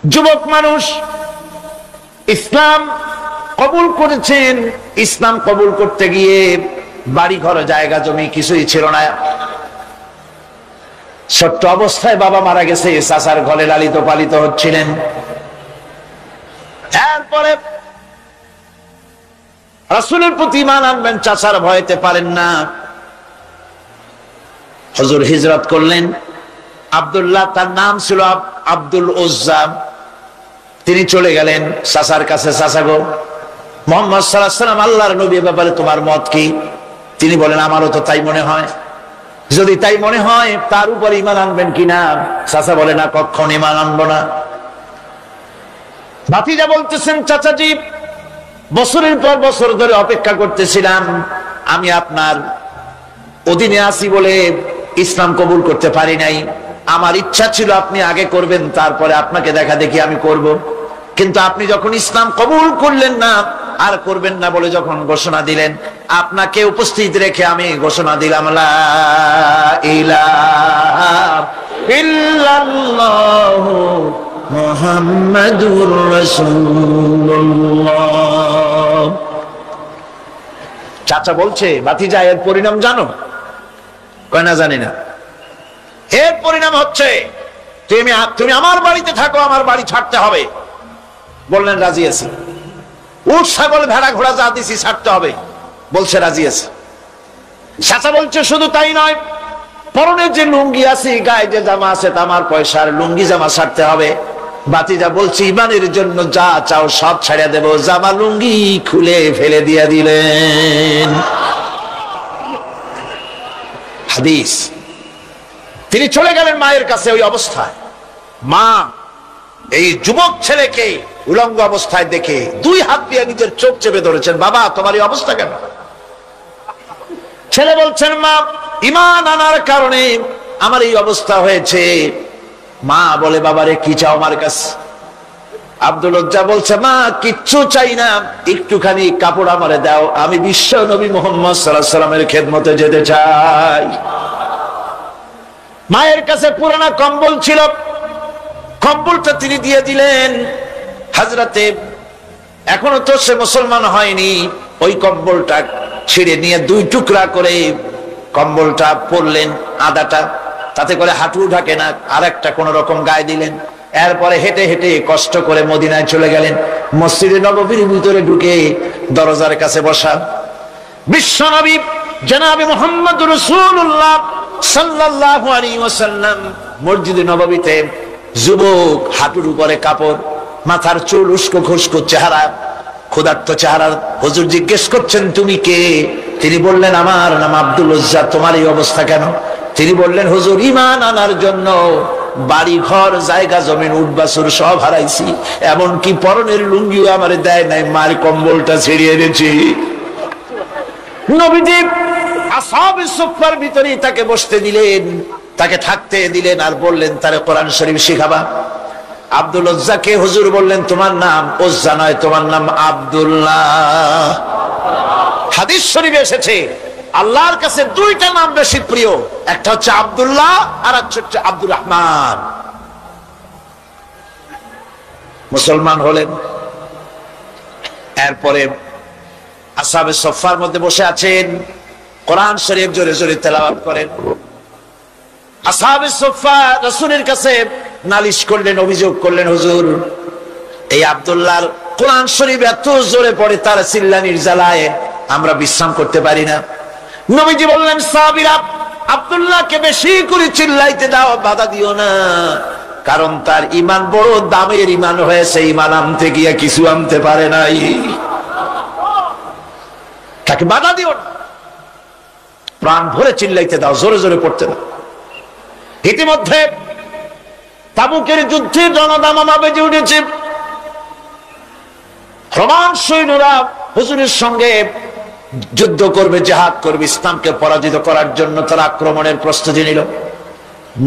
যুবক মানুষ ইসলাম কবুল করেছেন। ইসলাম কবুল করতে গিয়ে বাড়ি ঘর জায়গা জমি কিছুই ছিল না। ছোট্ট অবস্থায় বাবা মারা গেছে, চাচার ঘরে লালিত পালিত হচ্ছিলেন। এরপরে রাসূলের প্রতি ঈমান আনবেন, চাচার ভয়তে পারেন না। হুজুর হিজরত করলেন। আব্দুল্লাহ তার নাম ছিল, আব্দুল উজ্জা। তিনি চলে গেলেন চাচার কাছে। চাচা গো, মুহাম্মদ সাল্লাল্লাহু আলাইহি ওয়াসাল্লাম আল্লাহর নবী, ব্যাপারে তোমার মত কি? তিনি বলেন, আমারও তো তাই মনে হয়। যদি তাই মনে হয় তার উপর ঈমান আনবেন কিনা? চাচা বলে, না, কখনো ঈমান আনবো না। ভাতিজা বলতেছেন, চাচাজি, বছরের পর বছর ধরে অপেক্ষা করতেছিলাম, আমি আপনার অধীনে আছি বলে ইসলাম কবুল করতে পারি নাই। আমার ইচ্ছা ছিল আপনি আগে করবেন, তারপরে আপনাকে দেখা দেখি আমি করব। কিন্তু আপনি যখন ইসলাম কবুল করলেন না, আর করবেন না বলে যখন ঘোষণা দিলেন, আপনাকে উপস্থিত রেখে আমি ঘোষণা দিলাম, লা ইলাহা ইল্লাল্লাহু মুহাম্মাদুর রাসূলুল্লাহ। চাচা বলছে, ভাতিজা, এর পরিণাম জানো? কয় না, জানি না। এর পরিণাম হচ্ছে তুমি আমার বাড়িতে থাকো, আমার বাড়ি ছাড়তে হবে। বললেন, রাজি আছি। উট ছাগল ভেড়া ঘোড়া যা দিছি ছাড়তে হবে। বলছে, রাজি আছে। চাচা বলছে, শুধু তাই নয়, পরনের যে লুঙ্গি আছে, গায়ে যে জামা আছে, তামার পয়সার লুঙ্গি জামা ছাড়তে হবে। ভাতিজা বলছে, ঈমানের জন্য যা চাও সব ছাড়িয়ে দেব। জামা লুঙ্গি খুলে ফেলে দিয়ে দিলেন। হাদিস। তিনি চলে গেলেন মায়ের কাছে। ওই অবস্থায় মা এই যুবক ছেলেকে উলঙ্গ অবস্থায় দেখে দুই হাত দিয়ে নিজের চোখ চেপে ধরেছেন। বাবা, তোমার এই অবস্থা কেন? ছেলে বলছেন, মা, ঈমান আনার কারণে আমার এই অবস্থা হয়েছে। মা বলে, বাবারে, কি চাও আমার কাছে? আব্দুল উজ্জা বলছে, মা, কিচ্ছু চাই না, একটুখানি কাপড় আমারে দাও, আমি বিশ্ব নবী মুহাম্মদ সাল্লাল্লাহু আলাইহি ওয়াসাল্লামের খেদমতে যেতে চাই। মায়ের কাছে পুরানা কম্বল ছিল, কম্বলটা তিনি দিয়ে দিলেন। হযরতে, এখনো তো সে মুসলমান হয়নি, ওই কম্বলটা ছিঁড়ে নিয়ে দুই টুকরা করে কম্বলটা পরলেন, আদাটা, তাতে করে হাঁটু ঢাকে না, আর একটা কোন রকম গায়ে দিলেন। এরপরে হেঁটে হেঁটে কষ্ট করে মদিনায় চলে গেলেন। মসজিদে নববীর ভিতরে ঢুকে দরজার কাছে বসা বিশ্বনবী জনাবে মুহাম্মদ রাসূলুল্লাহ সাল্লাল্লাহু আলাইহি ওয়াসাল্লাম মসজিদে নববীতে, যুবক, হাঁটুর উপরে কাপড়, মাথার চুল উস্কো খুস্কো চেহারা, ক্ষুধার্ত চেহারা। হুজুর জিজ্ঞেস করছেন, তুমি কে? তিনি বললেন, আমার নাম আব্দুল উজ্জা। তোমার এই অবস্থা কেন? তিনি বললেন, হুজুর, ঈমান আনার জন্য বাড়ি ঘর জায়গা জমিন উট বাছুর সব হারাইছি, এমনকি পরনের লুঙ্গিও আমারে দেয় নাই, মার কম্বলটা ছিড়িয়ে দিয়েছি। নবীজি আসহাবে সুফফার ভিতরে তাকে বসতে দিলেন, তাকে থাকতে দিলেন, আর বললেন, তারে কোরআন শরীফ শিখাবা। আব্দুল উজ্জাকে হুজুর বললেন, তোমার নাম উজ্জা নয়, তোমার নাম আব্দুল্লাহ। হাদিস শরীফে এসেছে, আল্লাহর কাছে দুইটা নাম বেশি প্রিয়, একটা হচ্ছে আব্দুল্লাহ আর একটা হচ্ছে আব্দুর রহমান। মুসলমান হলেন। এরপরে আসহাবে সুফফার মধ্যে বসে আছেন, কোরআন শরীফ জোরে জোরে তেলাওয়াত করেন। আসহাবে সুফফা রাসূলের কাছে নালিশ করলেন, অভিযোগ করলেন, হুজুর, এই আব্দুল্লাহর কোরআন শরীফ এত জোরে পড়ে, তার চিল্লানির জ্বালায় আমরা বিশ্রাম করতে পারি না। নবীজি বললেন, সাহাবীরা, আব্দুল্লাহকে বেশি করে চিল্লাইতে দাও, বাধা দিও না, কারণ তার ঈমান বড় দামের ঈমান হয়েছে, ঈমান আনতে গিয়ে কিছু আনতে পারে নাই, তাকে বাধা দিও না, প্রাণ ভরে চিল্লাইতে দাও, জোরে জোরে পড়তে দাও। ইতিমধ্যে তাবুকের যুদ্ধে জনদামামা বেজে উঠেছে। রোমান সৈন্যরা হুজুরের সঙ্গে যুদ্ধ করবে, জিহাদ করবে, ইসলামকে পরাজিত করার জন্য তারা আক্রমণের প্রস্তুতি নিল।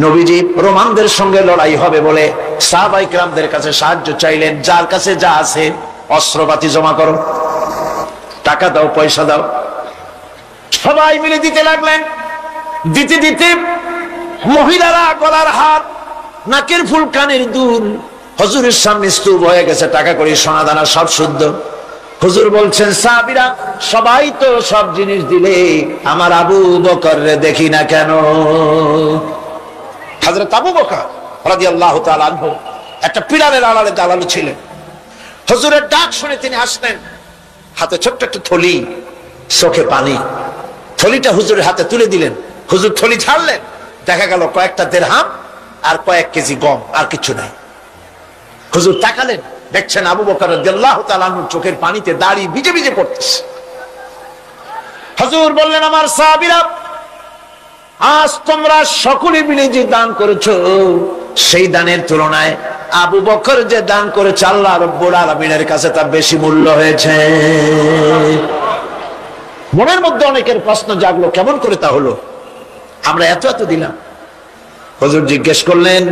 নবীজি রোমানদের সঙ্গে লড়াই হবে বলে সাহাবায়ে কিরামদের কাছে সাহায্য চাইলেন, যার কাছে যা আছে অস্ত্রপাতি জমা করো, টাকা দাও, পয়সা দাও। সবাই মিলে দিতে লাগলেন। দিতে দিতে মহিলারা গলার হার, নাকের ফুল, কানের দুল হুজুরের সামনে স্তূপ হয়ে গেছে, টাকা কড়ি সোনা দানা সব শুদ্ধ। হুজুর বলছেন, সাহাবীরা সবাই তো সব জিনিস দিলে, আমার আবু বকর রে দেখি না কেন? হযরত আবু বকর রাদিয়াল্লাহু তাআলা আনহু একটা পিলারের আড়ালে দাঁড়ানো ছিলেন। হুজুরের ডাক শুনে তিনি আসলেন, হাতে ছোট্ট একটা থলি, চোখে পানি। থলিটা হুজুরের হাতে তুলে দিলেন। হুজুর থলি ছাড়লেন, দেখা গেল কয়েকটা দিরহাম আর কয়েক কেজি গম, আর কিছু নাই। হুজুর তাকালেন, দেখছেন আবু বকর রাদিয়াল্লাহু তাআলা আনহুর চোখের পানিতে দাড়ি ভিজে ভিজে পড়তেছে। হুজুর বললেন, আমার সাহাবীরা, আজ তোমরা সকলে মিলে যে দান করেছো, সেই দানের তুলনায় আবু বকর যে দান করেছে আল্লাহ রাব্বুল আলামিনের কাছে তা বেশি মূল্য হয়েছে। মনের মধ্যে অনেকের প্রশ্ন জাগলো, কেমন করে তা হলো? আমরা এত এত দিলাম। হুজুর জিজ্ঞেস করলেন,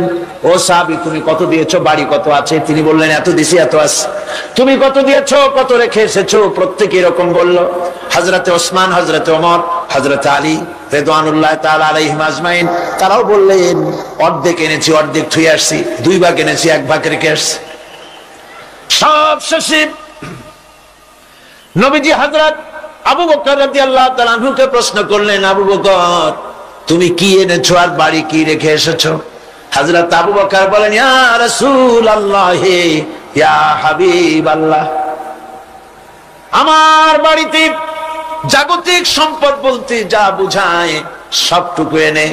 ও সাহাবী, তুমি কত দিয়েছো? বাড়ি কত আছে? তিনি বললেন, এত দিছি, এত আছে। তুমি কত দিয়েছো? কত রেখে এসেছো? প্রত্যেকে এরকম বলল। হযরতে ওসমান, হযরতে ওমর, হযরতে আলী রিদওয়ানুল্লাহ তাআলা আলাইহিম আজমাইন, তারাও বললেন, অর্ধেক এনেছি, অর্ধেক থুয়ে আসছি, 2 ভাগ এনেছি, 1 ভাগ রেখে আসছি। সব শেষে নবীজি হযরত আবু বকর রাদিয়াল্লাহু তাআলা আনহুকে প্রশ্ন করলেন, আবু বকর, তুমি কি এনেছো আর বাড়ি কি রেখে এসেছো? হযরত আবু বকর বলেন, ইয়া রাসূলুল্লাহ, ইয়া হাবিবাল্লাহ, আমার বাড়িতে জাগতিক সম্পদ বলতে যা বুঝায় সবটুকু এনে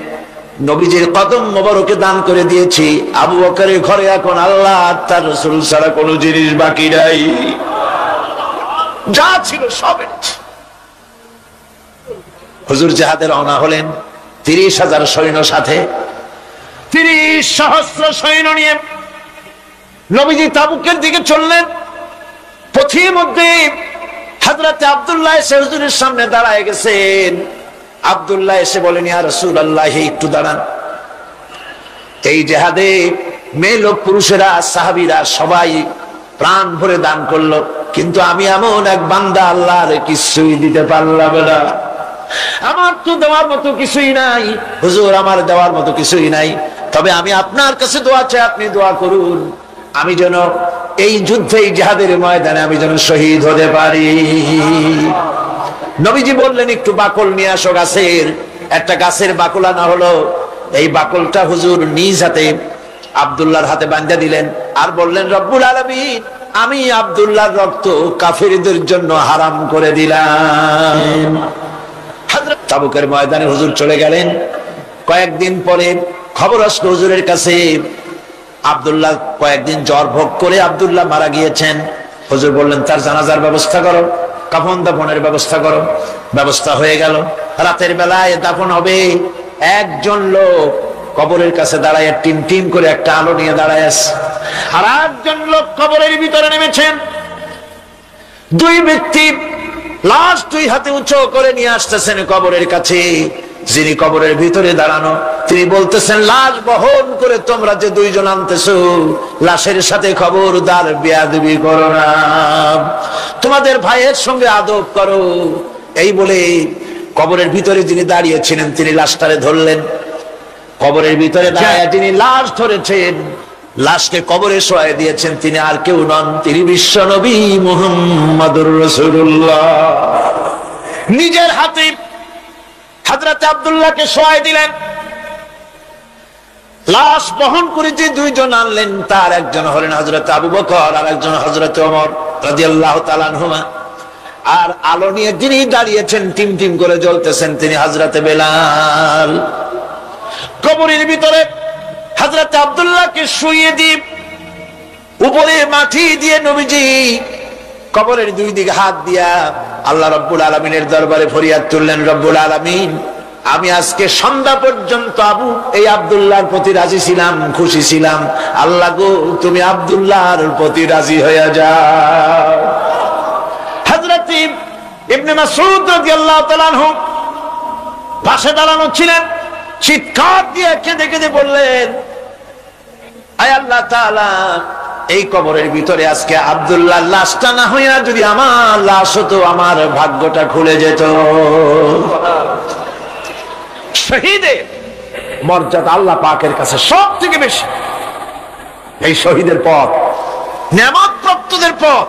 নবীজির কদম মোবারকে দান করে দিয়েছি। আবু বকরের ঘরে এখন আল্লাহ আর তার রাসূল ছাড়া কোনো জিনিস বাকি নাই, যা ছিল সব এনেছি। হুজুর জিহাদে রওনা হলেন 30,000 সৈন্য সাথে, 30 সহস্র সৈন্য নিয়ে নবীজি তাবুকের দিকে চললেন। পথের মধ্যে হযরতে আব্দুল্লাহ এসে হুজুরের সামনে দাঁড়ায় গেছেন। আব্দুল্লাহ এসে বলেন, ইয়া রাসূলুল্লাহ, একটু দাঁড়ান। এই জিহাদে মেয়ে লোক পুরুষেরা সাহাবীরা সবাই প্রাণ ভরে দান করলো, কিন্তু আমি এমন এক বান্দা, আল্লাহর কিছুই দিতে পারলাম না। আমার তো দেওয়ার মতো কিছুই নাই হুজুর, আমার দেওয়ার মতো কিছুই নাই। তবে আমি আপনার কাছে দোয়া চাই, আপনি দোয়া করুন, আমি যেন এই যুদ্ধে, এই জিহাদের ময়দানে আমি যেন শহীদ হতে পারি। নবীজি বললেন, একটু বাকল নিয়ে আসো গাছের। একটা গাছের বাকল আনা হলো। এই বাকলটা হুজুর নিজ হাতে আব্দুল্লাহর হাতে বাঁধা দিলেন, আর বললেন, রব্বুল আলামিন, আমি আব্দুল্লাহর রক্ত কাফিরদের জন্য হারাম করে দিলাম। হযরত তাবুকের ময়দানে হুজুর চলে গেলেন। কয়েকদিন পরে খবর আসলো হুজুরের কাছে, আব্দুল্লাহ কয়েকদিন জ্বর ভোগ করে আব্দুল্লাহ মারা গিয়েছেন। হুজুর বললেন, তার জানাজার ব্যবস্থা করো, কাফন দাফনের ব্যবস্থা করো। ব্যবস্থা হয়ে গেল। রাতের বেলায় দাফন হবে। একজন লোক কবরের কাছে দাঁড়ায় টিম টিম করে একটা আলো নিয়ে দাঁড়ায় আছে, আর একজন লোক কবরের ভিতরে নেমেছেন। 2 ব্যক্তি লাশ 2 হাতে উঁচু করে নিয়ে আসতেছেন কবরের কাছে। যিনি কবরের ভিতরে দাঁড়ানো, তিনি বলতেছেন, লাশ বহন করে তোমরা যে 2 জন আনতেছো, লাশের সাথে খবরদার বেয়াদবি করো না, তোমাদের ভাইয়ের সঙ্গে আদব করো। এই বলে কবরের ভিতরে যিনি দাঁড়িয়েছিলেন, তিনি লাশটারে ধরলেন। কবরের ভিতরে দাঁড়িয়ে যিনি লাশ ধরেছেন, লাশকে কবরে শোয়াই দিয়েছেন, তিনি আর কেউ নন, তিনি বিশ্ব নবী মুহাম্মদুর রাসূলুল্লাহ। নিজের হাতে হযরত আব্দুল্লাহকে শোয়াই দিলেন। লাশ বহন করে যে 2 জন আনলেন, তার একজন হলেন হযরত আবু বকর, আর একজন হযরত ওমর রাদিয়াল্লাহু তাআলা আনহুমা। আর আলো নিয়ে যিনি দাঁড়িয়েছেন, টিম টিম করে জ্বলতেছেন, তিনি হযরত বেলাল। কবরের ভিতরে হযরত আব্দুল্লাহকে শুইয়ে দিয়ে উপরে মাটি দিয়ে নবীজি কবরের 2 দিকে হাত দিয়া আল্লাহ রাব্বুল আলামিনের দরবারে ফরিয়াদ তুললেন, রব্বুল আলামিন, আমি আজকে সন্ধ্যা পর্যন্ত এই আব্দুল্লাহর প্রতি রাজি ছিলাম, খুশি ছিলাম। আল্লাহ গো, তুমি আব্দুল্লাহর প্রতি রাজি হয়ে যাও। হযরত ইবনে মাসউদ রাদিয়াল্লাহু তাআলা আনহু পাশে দাঁড়ানো ছিলেন। চিৎকার দিয়ে কেঁদে কেঁদে বললেন, আয় আল্লাহ তাআলা, এই কবরের ভিতরে আজকে আব্দুল্লাহর লাশটা না হইয়া যদি আমার লাশ হতো, আমার ভাগ্যটা খুলে যেত। শহীদের মর্যাদা আল্লাহ পাকের কাছে সব থেকে বেশি। এই শহীদের পথ, নিয়ামত প্রাপ্তদের পথ।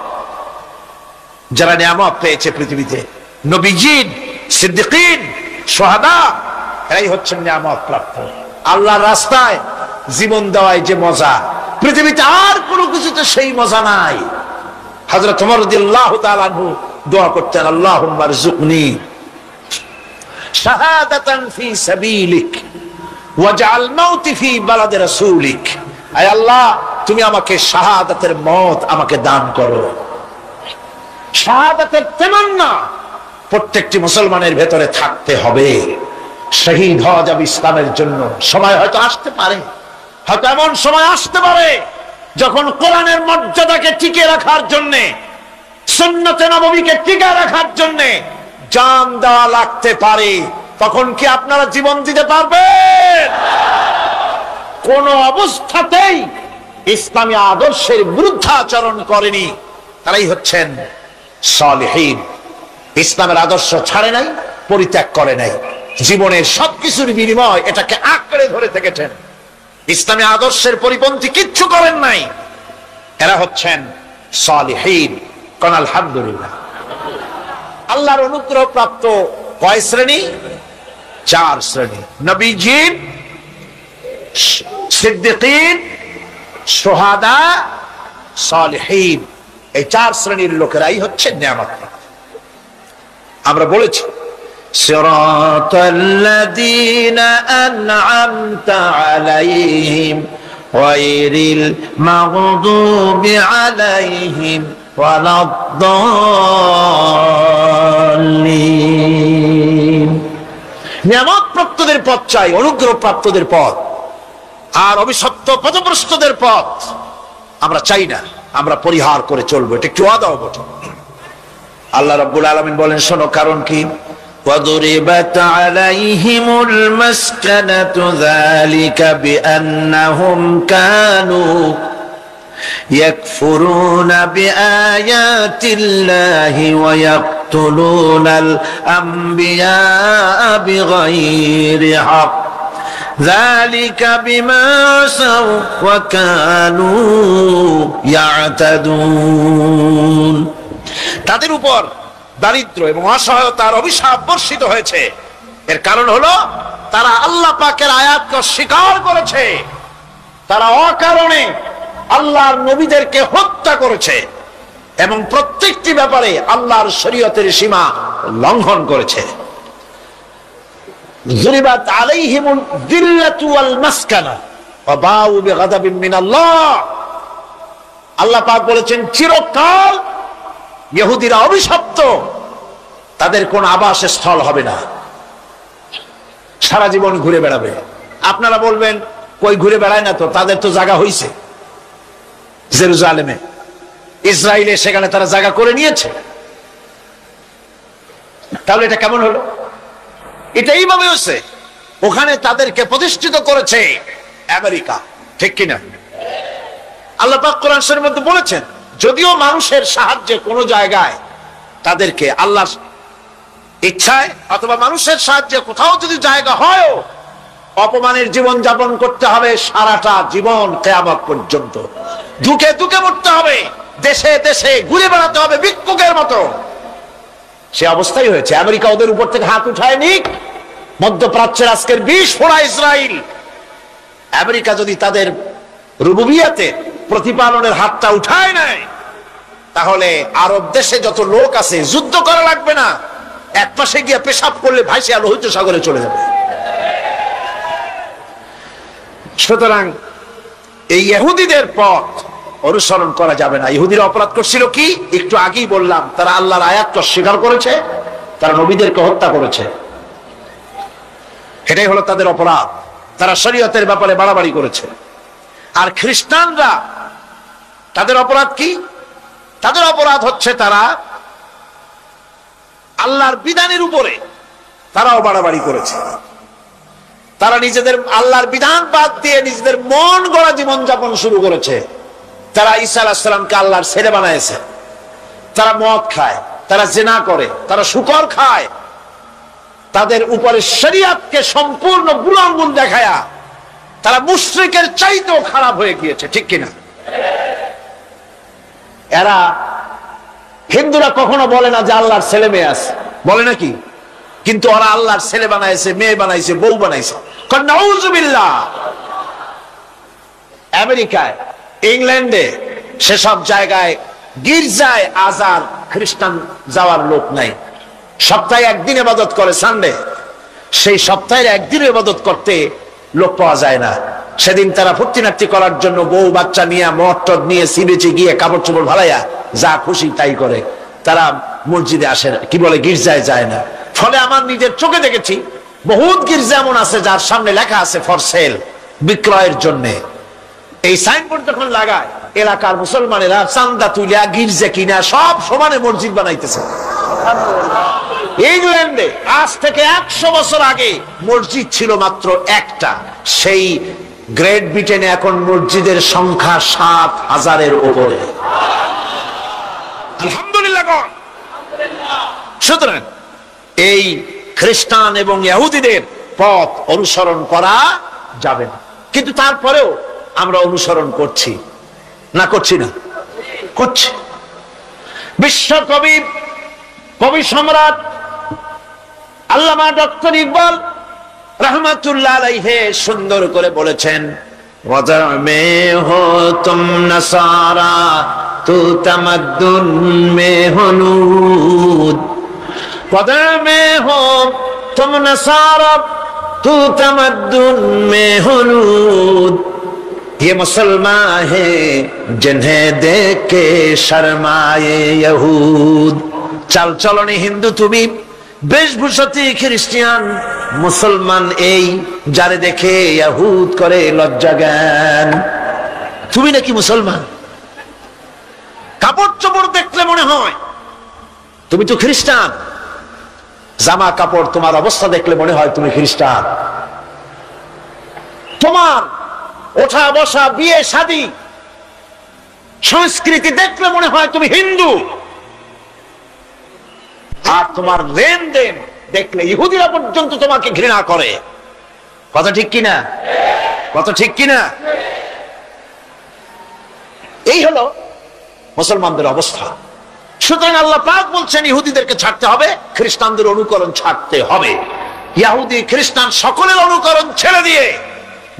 যারা নিয়ামত পেয়েছে পৃথিবীতে, নবীজিন, সিদ্দিকিন, শুহাদা, এরাই হচ্ছেন নিয়ামত প্রাপ্ত। আল্লাহর রাস্তায় জীবন দেওয়ায় যে মজা, পৃথিবীতে আর কোনো কিছুতে সেই মজা নাই। হযরত ওমর রাদিয়াল্লাহু তাআলা আনহু দোয়া করতেন, আল্লাহুম্মা রযুকনি শাহাদাতান ফি সাবিলিক ওয়াজআল মাউতি ফি বালাদি রাসূলিক। আয় আল্লাহ, তুমি আমাকে শাহাদাতের মওত আমাকে দান করো। শাহাদাতের তামান্না প্রত্যেকটি মুসলমানের ভেতরে থাকতে হবে। শহীদ হওয়া যাবে ইসলামের জন্য। সময় হয়তো আসতে পারে, হয়তো এমন সময় আসতে পারে যখন কোরআনের মর্যাদাকে টিকে রাখার জন্য, সুন্নতে নববীকে টিকে রাখার জন্য জান দেওয়া লাগতে পারে। তখন কি আপনারা জীবন দিতে পারবেন? কোন অবস্থাতেই ইসলামী আদর্শের বিরুদ্ধাচরণ করেনি তারাই হচ্ছেন সালেহীন। ইসলামের আদর্শ ছাড়ে নাই, পরিত্যাগ করে নাই, জীবনের সবকিছুর বিনিময় এটাকে আঁকড়ে ধরে থেকেছেন। ইসলামী আদর্শের পরিপন্থী কিচ্ছু করেন নাই। এরা হচ্ছেন সালেহীন। কোন আলহামদুলিল্লাহ। আল্লাহর অনুগ্রহ প্রাপ্ত কয় শ্রেণী? 4 শ্রেণী। নবীজিন, সিদ্দিকিন, শুহাদা, সালেহীন, এই 4 শ্রেণীর লোকেরাই হচ্ছে নিয়ামত। আমরা বলেছি সিরাতাল্লাযীনা আন'আমতা আলাইহিম গায়রিল মাগদুবি আলাইহিম ওয়ালাদ-দাল্লিন। নিয়ামত প্রাপ্তদের পথ চাই, অনুগ্রহ প্রাপ্তদের পথ, আর অভিশপ্ত পথভ্রষ্টদের পথ আমরা চাই না। আমরা পরিহার করে চলবো। এটা একটু ওয়াদা বটে। আল্লাহ রাব্বুল আলামিন বলেন, শোনো কারণ কি? وَضُرِبَتْ عَلَيْهِمُ الْمَسْكَنَةُ ذَلِكَ بِأَنَّهُمْ كَانُوا يَكْفُرُونَ بِآيَاتِ اللَّهِ وَيَقْتُلُونَ الْأَنبِيَاءَ بِغَيْرِ حَقٍّ ذَلِكَ بِمَا عَصَوْا وَكَانُوا يَعْتَدُونَ। তাদের উপর দারিদ্র এবং অসহায়তার অভিশাপ বর্ষিত হয়েছে। এর কারণ হলো তারা আল্লাহ পাকের আয়াতকে অস্বীকার করেছে, তারা অকারণে আল্লাহর নবীদেরকে হত্যা করেছে এবং প্রত্যেকটি ব্যাপারে আল্লাহর শরীয়তের সীমা লঙ্ঘন করেছে। যুরিবাত আলাইহিমুল যিল্লাতু ওয়াল মাসকানা ওয়া বাউ বিগাদাবিন মিনাল্লাহ। আল্লাহ পাক বলেছেন, চিরকাল ইহুদিরা অভিশপ্ত, তাদের কোন আবাসস্থল হবে না, সারা জীবন ঘুরে বেড়াবে। আপনারা বলবেন, কই ঘুরে বেড়ায় না তো, তাদের তো জায়গা হইছে জেরুজালেমে, ইসরায়েলে, সেখানে তারা জায়গা করে নিয়েছে। তাহলে এটা কেমন হলো? এটা এইভাবে হচ্ছে, ওখানে তাদেরকে প্রতিষ্ঠিত করেছে আমেরিকা, ঠিক কিনা? আল্লাহ পাক কোরআন শরীফের মধ্যে বলেছেন, যদিও মানুষের সাহায্যে কোন জায়গায় তাদেরকে আল্লাহর ইচ্ছায় অথবা মানুষের সাহায্যে কোথাও যদি জায়গা হয়, অপমানের জীবন যাপন করতে হবে সারাটা জীবন, কিয়ামত পর্যন্ত দুঃখে দুঃখে মরতে হবে, দেশে দেশে ঘুরে বেড়াতে হবে ভিক্ষুকের মতো। সে অবস্থাই হয়েছে। আমেরিকা ওদের উপর থেকে হাত উঠায় নিক, মধ্যপ্রাচ্যের আজকের 20 ফোড়া ইসরায়েল, আমেরিকা যদি তাদের রুবুবিয়াতে প্রতিপালনের হাতটা উঠায় নেয়, তাহলে আরব দেশে যত লোক আছে যুদ্ধ করা লাগবে না, এক পাশে গিয়ে পেশাব করলে ভাইসে লোহিত সাগরে চলে যাবে। সুতরাং এই ইহুদিদের পথ অনুসরণ করা যাবে না। ইহুদিরা অপরাধ করছিল কি? একটু আগেই বললাম, তারা আল্লাহর আয়াতকে অস্বীকার করেছে, তারা নবীদেরকে হত্যা করেছে, এটাই হলো তাদের অপরাধ। তারা শরীয়তের ব্যাপারে বাড়াবাড়ি করেছে। আর খ্রিস্টানরা, তাদের অপরাধ কি? তাদের অপরাধ হচ্ছে তারা আল্লাহর বিধানের উপরে তারাও বাড়াবাড়ি করেছে। তারা নিজেদের আল্লাহর বিধান বাদ দিয়ে নিজেদের মন গড়া জীবন যাপন শুরু করেছে। তারা ঈসা আলাইহিস সালামকে আল্লাহর ছেলে বানাইছে। তারা মদ খায়, তারা জিনা করে, তারা শুকর খায়। তাদের উপরে শরীয়তকে সম্পূর্ণ বুড়ো আঙ্গুল দেখায়া তারা মুশরিকের চাইতেও খারাপ হয়ে গিয়েছে, ঠিক কিনা? এরা হিন্দুরা কখনো বলে না যে আল্লাহর ছেলে মেয়ে আছে, বলে নাকি? কিন্তু ওরা আল্লাহর ছেলে বানাইছে, মেয়ে বানাইছে, বউ বানাইছে। নাউজুবিল্লাহ। আমেরিকায়, ইংল্যান্ডে, সেসব জায়গায় গির্জায় আজ আর খ্রিস্টান যাওয়ার লোক নাই। সপ্তাহে একদিন ইবাদত করে, সানডে। সেই সপ্তাহের একদিন ইবাদত করতে লোক পাওয়া যায় না। সেদিন তারা ফুর্তিনাট্টি করার জন্য বউ বাচ্চা নিয়ে, মদ নিয়ে, সিবেচে গিয়ে কাপড় চোপড় ভালাইয়া যা খুশি তাই করে। তারা মসজিদে আসে না, কি বলে, গির্জায় যায় না। ফলে আমার নিজের চোখে দেখেছি বহুত গির্জা এমন আছে যার সামনে লেখা আছে ফর সেল, বিক্রয়ের জন্য। এই সাইনবোর্ড যখন লাগায়, এলাকার মুসলমানেরা চান্দা তুলিয়া গির্জা কিনা সব সমানে মসজিদ বানাইতেছে। ইংল্যান্ডে আজ থেকে 100 বছর আগে মসজিদ ছিল মাত্র একটা। সেই গ্রেট ব্রিটেনে এখন মসজিদের সংখ্যা 7,000-এর উপরে। আলহামদুলিল্লাহ। সুতরাং এই খ্রিস্টান এবং ইহুদিদের পথ অনুসরণ করা যাবে না। কিন্তু তারপরেও আমরা অনুসরণ করছি না, করছি না? করছি। বিশ্বকবি, কবি সম্রাট আল্লামা ডক্টর ইকবাল রহমাতুল্লাহ আলাইহি সুন্দর করে বলেছেন, ওয়াজা মে হো তুম নসারা তু তামাদ্দুন মে হনুদ, ওয়াজা মে হো তুম নসারা তু তামাদ্দুন মে হনুদ, ये मुसलमान है जिन्हें देख के शर्माए यहूद। चल चलनी हिंदू তুমি, বেশভূষাতে খ্রিস্টান, মুসলমান এই যারে দেখে ইহুদ করে লজ্জা জ্ঞান। তুমি নাকি মুসলমান? কাপড় চোপড় দেখলে মনে হয় তুমি তো খ্রিস্টান। জামা কাপড়, তোমার অবস্থা দেখলে মনে হয় তুমি খ্রিস্টান। তোমার ওঠা বসা, বিয়ে শাদী, সংস্কৃতি দেখলে মনে হয় তুমি হিন্দু। আর তোমার লেনদেন দেখলে ইহুদিরা পর্যন্ত তোমাকে ঘৃণা করে। কথা ঠিক কিনা? কথা ঠিক কিনা? এই হলো মুসলমানদের অবস্থা। সুতরাং আল্লাহ পাক বলছেন ইহুদিদেরকে ছাড়তে হবে, খ্রিস্টানদের অনুকরণ ছাড়তে হবে। ইহুদি খ্রিস্টান সকলের অনুকরণ ছেড়ে দিয়ে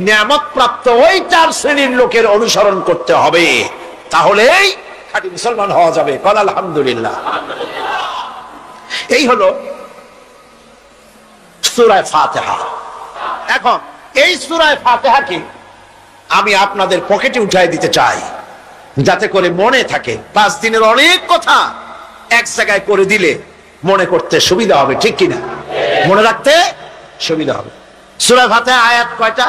নিয়ামত প্রাপ্ত ওই 4 শ্রেণীর লোকের অনুসরণ করতে হবে। তাহলেই খাঁটি মুসলমান হওয়া যাবে। বল আলহামদুলিল্লাহ। এই হলো সূরা ফাতিহা। এখন এই সূরা ফাতিহাকে আমি আপনাদের পকেটে উঠাই দিতে চাই, যাতে করে মনে থাকে। 5 দিনের অনেক কথা এক জায়গায় করে দিলে মনে করতে সুবিধা হবে, ঠিক কিনা? মনে রাখতে সুবিধা হবে। সূরা ফাতিহা আয়াত কয়টা?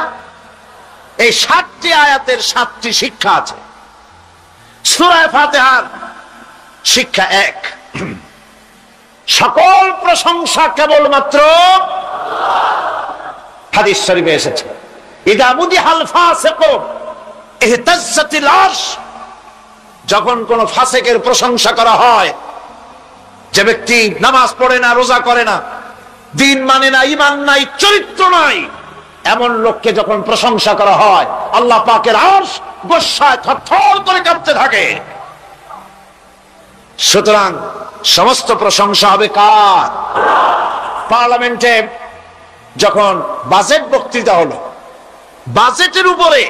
এই 7টি আয়াতের 7টি শিক্ষা আছে। সূরা ফাতিহার শিক্ষা 1, সকল প্রশংসা কেবলমাত্র হাদিস শরীফে এসেছে, ইদা মুদিহাল ফাসিকু ইহতাজ্জাতিল আরশ। যখন কোন ফাসিকের প্রশংসা করা হয়, যে ব্যক্তি নামাজ পড়ে না, রোজা করে না, দিন মানে না, ঈমান নাই, চরিত্র নাই, এমন লোককে যখন প্রশংসা করা হয়, আল্লাহ পাকের আরশ গোসায় থরথর করে কাঁপতে থাকে। সুতরাং সমস্ত প্রশংসা হবে কার? পার্লামেন্টে যখন বাজেট বক্তৃতা হলো, বাজেটের উপরে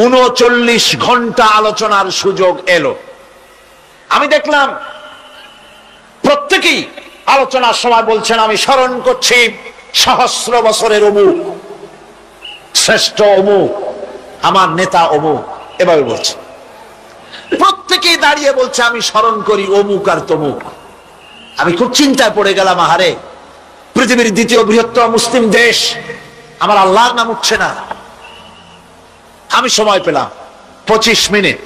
39 ঘন্টা আলোচনার সুযোগ এলো। আমি দেখলাম প্রত্যেকেই আলোচনার সময় বলছেন, আমি স্মরণ করছি সহস্র বছরের অমুক, শ্রেষ্ঠ অমুক, আমার নেতা অমুক, এভাবে বলছে। প্রত্যেকেই দাঁড়িয়ে বলছে আমি স্মরণ করি অমুক আর তমুক। আমি খুব চিন্তায় পড়ে গেলাম, আহারে, পৃথিবীর 2য় বৃহত্তম মুসলিম দেশ, আমার আল্লাহর নাম উঠছে না। আমি সময় পেলাম 25 মিনিট।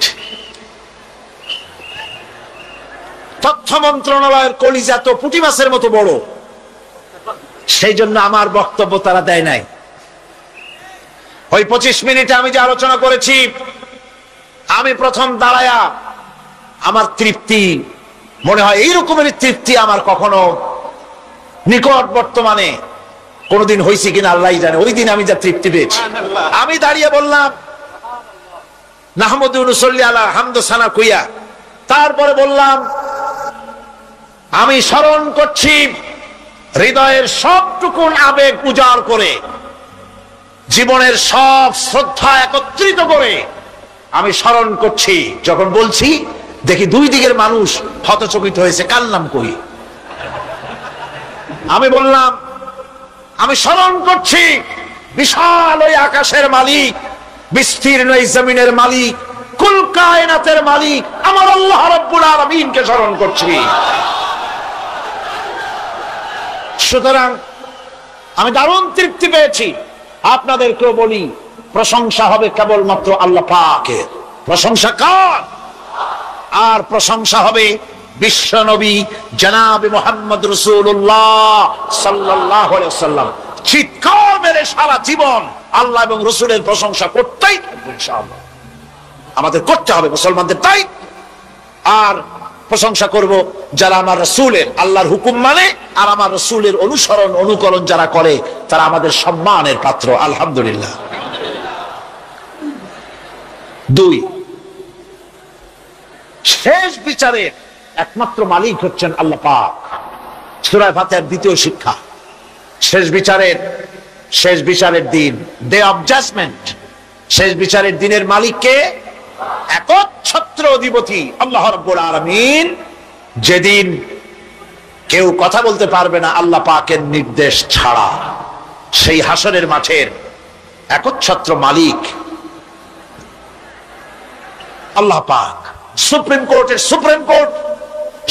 তথ্য মন্ত্রণালয়ের কলিজা তো পুঁটি মাছের মতো বড়, সেই জন্য আমার বক্তব্য তারা দেয় নাই। ওই 25 মিনিটে আমি যে আলোচনা করেছি, আমি প্রথম দাঁড়ায়া আমার তৃপ্তি, মনে হয় এই রকমের তৃপ্তি আমার কখনো নিকট বর্তমানে কোনদিন হয়েছে কিনা আল্লাহ জানে। ওই দিন আমি যা তৃপ্তি পেয়েছি, আমি দাঁড়িয়ে বললাম নাহমাদু নুসাল্লি আলা হামদু সানা কুইয়া তারপরে বললাম আমি স্মরণ করছি হৃদয়ের সবটুকু আবেগ উজাড় করে, জীবনের সব শ্রদ্ধা একত্রিত করে আমি স্মরণ করছি। যখন বলছি দেখি দুই দিকের মানুষ হতচকিত হয়েছে, কার নাম কই? আমি বললাম আমি স্মরণ করছি বিশাল ওই আকাশের মালিক, বিস্তীর্ণ এই জমিনের মালিক, কুল কায়নাতের মালিক আমার আল্লাহ রাব্বুল আলামিনকে স্মরণ করছি। সুতরাং আমি দারুণ তৃপ্তি পেয়েছি। আপনাদেরকেও বলি, প্রশংসা হবে কেবলমাত্র আল্লাহ পাকের। প্রশংসা কার? আর প্রশংসা হবে বিশ্ব নবী জনাব মুহাম্মদ রাসূলুল্লাহ সাল্লাল্লাহু আলাইহি ওয়াসাল্লাম। চিৎকার মেরে সারা জীবন আল্লাহ এবং রাসূলের প্রশংসা করতেই থাকবো ইনশাআল্লাহ। আমাদের করতে হবে, মুসলমানদের তাই। আর প্রশংসা করব যারা আমার রাসূলের, আল্লাহর হুকুম মানে আর আমার রাসূলের অনুসরণ অনুকরণ যারা করে তারা আমাদের সম্মানের পাত্র, আলহামদুলিল্লাহ। 2, শেষ বিচারের একমাত্র মালিক হচ্ছেন আল্লাহ পাক। সূরা ফাতিহার দ্বিতীয় শিক্ষা। শেষ বিচারের দিন, ডে অফ জাজমেন্ট, শেষ বিচারের দিনের মালিককে? একচ্ছত্র অধিপতি আল্লাহ রাব্বুল আলামিন। যেদিন কেউ কথা বলতে পারবে না আল্লাহ পাকের নির্দেশ ছাড়া, সেই হাসরের মাঠের একচ্ছত্র মালিক আল্লাহ পাক। সুপ্রিম কোর্টের সুপ্রিম কোর্ট,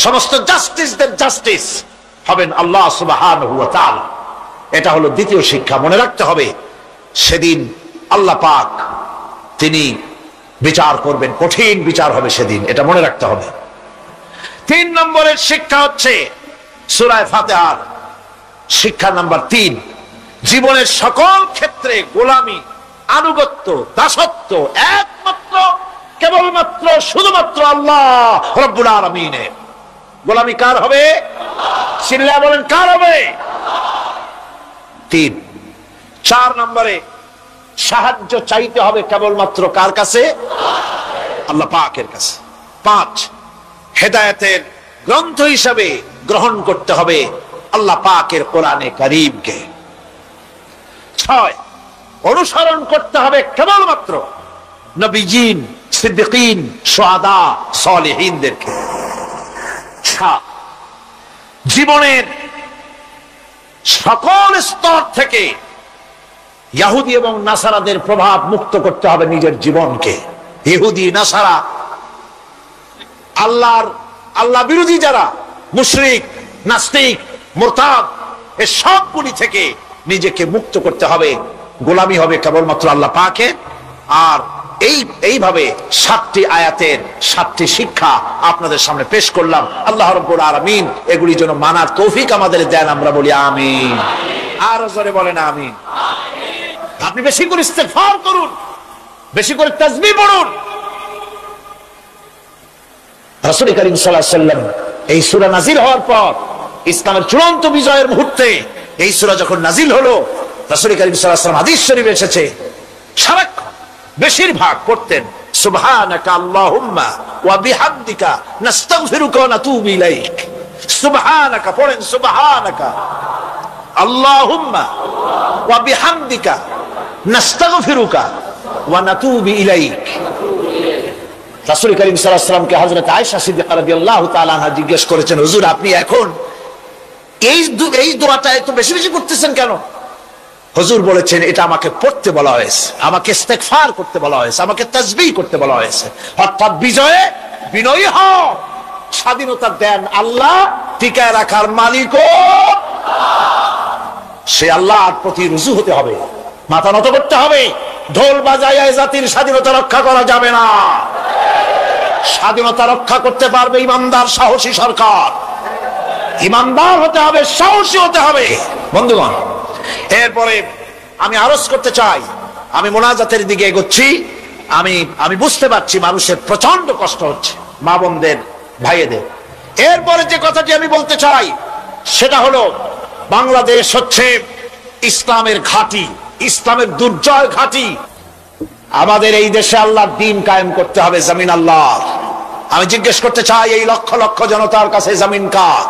সমস্ত জাস্টিসদের জাস্টিস হবেন আল্লাহ সুবহানাহু ওয়া তাআলা। এটা হলো দ্বিতীয় শিক্ষা, মনে রাখতে হবে। সেদিন আল্লাহ পাক তিনি বিচার করবেন, কঠিন বিচার হবে সেদিন, এটা মনে রাখতে হবে। 3 নম্বরের শিক্ষা হচ্ছে সূরা ফাতিহার শিক্ষা নাম্বার 3, জীবনের সকল ক্ষেত্রে গোলামি, আনুগত্য, দাসত্ব একমাত্র কেবলমাত্র শুধুমাত্র আল্লাহ রাব্বুল আলামিনের। গোলামি কার হবে? চিল্লায়া বলেন, কার হবে? 3। 4 নম্বরে সাহায্য চাইতে হবে কেবলমাত্র কার কাছে? আল্লাহ পাকের কাছে। 5, হেদায়েতের গ্রন্থ হিসাবে গ্রহণ করতে হবে আল্লাহ পাকের কোরআনে কারীমকে। 6, অনুসরণ করতে হবে কেবলমাত্র নবীজিন, সিদ্দিকিন, শুহাদা, সালেহিনদেরকে। 7, জীবনের সকল স্তর থেকে ইহুদি এবং নাসারাদের প্রভাব মুক্ত করতে হবে নিজের জীবনকে। ইহুদি, নাসারা, আল্লাহ বিরোধী যারা মুশরিক, নাস্তিক, মুরতাদ, এই সবগুলি থেকে নিজেকে মুক্ত করতে হবে। গোলামি হবে কেবলমাত্র আল্লাহ পাকের। আর এইভাবে 7টি আয়াতের 7টি শিক্ষা আপনাদের সামনে পেশ করলাম। আল্লাহ রাব্বুল আলামিন এগুলি যেন মানার তৌফিক আমাদের দেন, আমরা বলি আমিন। আর জোরে বলেন আমিন। আপনি বেশি করে ইস্তেগফার করুন, বেশি করে তাসবিহ পড়ুন। রাসূল করিম সাল্লাল্লাহু আলাইহি ওয়াসাল্লাম এই সূরা নাযিল হওয়ার পর, ইসলামের চূড়ান্ত বিজয়ের মুহূর্তে এই সূরা যখন নাযিল হলো, রাসূল করিম সাল্লাল্লাহু আলাইহি ওয়াসাল্লাম হাদিস শরীফে এসেছে সারাক্ষণ বেশিরভাগ পড়তেন সুবহানাকা আল্লাহুম্মা ওয়া বিহামদিকা নাস্তাগফিরুকা ওয়া নাতুবু ইলাইক। সুবহানাকা পড়েন, সুবহানাকা আল্লাহুম্মা ওয়া বিহামদিকা নাস্তাগফিরুকা ওয়া নাতুবু ইলাইক। রাসূল করিম সাল্লাল্লাহু আলাইহি ওয়াসাল্লামকে হযরত আয়েশা সিদ্দিকা রাদিয়াল্লাহু তাআলা আনহা জিজ্ঞেস করেছেন, হুজুর আপনি এখন এই দোয়াটা এত বেশি বেশি করতেছেন কেন? হুজুর বলেছেন, এটা আমাকে পড়তে বলা হয়েছে, আমাকে ইস্তেগফার করতে বলা হয়েছে, আমাকে তাসবিহ করতে বলা হয়েছে। অর্থাৎ বিজয়ে বিনয়ী হও, স্বাধীনতা দেন আল্লাহ, টিকায় রাখার মালিকও সে আল্লাহর প্রতি রুজু হতে হবে, মাথা নত করতে হবে। ঢোল বাজাইয়া জাতির স্বাধীনতা রক্ষা করা যাবে না। স্বাধীনতা রক্ষা করতে পারবে ইমানদার, সাহসী সরকার। ইমানদার হতে হবে, সাহসী হতে হবে। বন্ধুগণ, এরপরে আমি আরজ করতে চাই, আমি মোনাজাতের দিকে এগোচ্ছি। আমি বুঝতে পারছি মানুষের প্রচন্ড কষ্ট হচ্ছে, মা বোনদের, ভাইয়েদের। এরপরে যে কথাটি আমি বলতে চাই সেটা হলো, বাংলাদেশ হচ্ছে ইসলামের ঘাঁটি, ইসলামের দুর্জয় ঘাঁটি। আমাদের এই দেশে আল্লাহর দ্বীন কায়েম করতে হবে। জমিন আল্লাহ। আমি জিজ্ঞেস করতে চাই, এই লক্ষ লক্ষ জনতার কাছে জমিন কার?